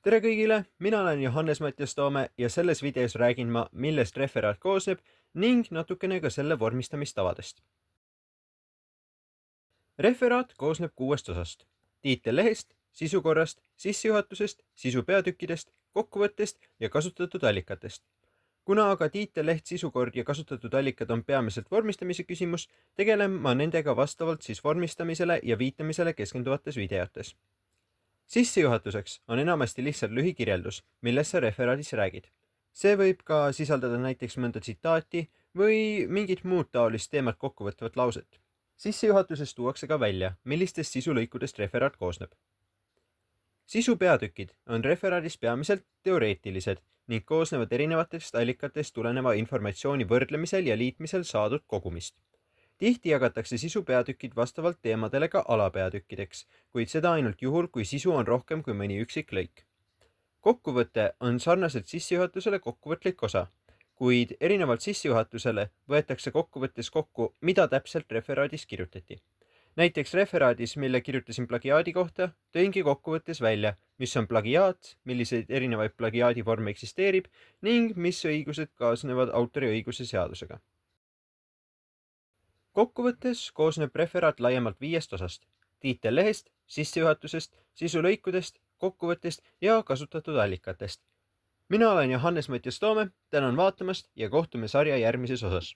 Tere kõigile, mina olen Johannes-Mattias Toome ja selles videos räägin ma, millest referaat koosneb ning natukene ka selle vormistamistavadest. Referaat koosneb 6 osast: tiitel lehest, sisukorrast, sissejuhatusest, sisu peatükkidest, kokkuvõttest ja kasutatud allikatest. Kuna aga tiitel, leht, sisukord ja kasutatud allikad on peamiselt vormistamise küsimus, tegelen ma nendega vastavalt siis vormistamisele ja viitamisele keskenduvates videotes. Sissejuhatuseks on enamasti lihtsalt lühikirjeldus, millest sa referaadis räägid. See võib ka sisaldada näiteks mõnda tsitaati või mingit muud taolist teemat kokkuvõtvat lauset. Sissejuhatuses tuuakse ka välja, millistest sisulõikudest referaat koosneb. Sisupeatükid on referaadis peamiselt teoreetilised ning koosnevad erinevatest allikatest tuleneva informatsiooni võrdlemisel ja liitmisel saadud kogumist. Tihti jagatakse sisupeatükid vastavalt teemadele ka alapeatükkideks, kuid seda ainult juhul, kui sisu on rohkem kui mõni üksik lõik. Kokkuvõte on sarnaselt sissejuhatusele kokkuvõtlik osa, kuid erinevalt sissejuhatusele võetakse kokkuvõttes kokku, mida täpselt referaadis kirjutati. Näiteks referaadis, mille kirjutasin plagiaadi kohta, tõingi kokkuvõttes välja, mis on plagiaat, milliseid erinevaid plagiaadivorme eksisteerib ning mis õigused kaasnevad autoriõiguse seadusega. Kokkuvõttes koosneb referaat laiemalt 5 osast: tiitel lehest, sissejuhatusest, sisulõikudest, kokkuvõttest ja kasutatud allikatest. Mina olen Johannes-Mattias Toome, tänan vaatamast ja kohtume sarja järgmises osas.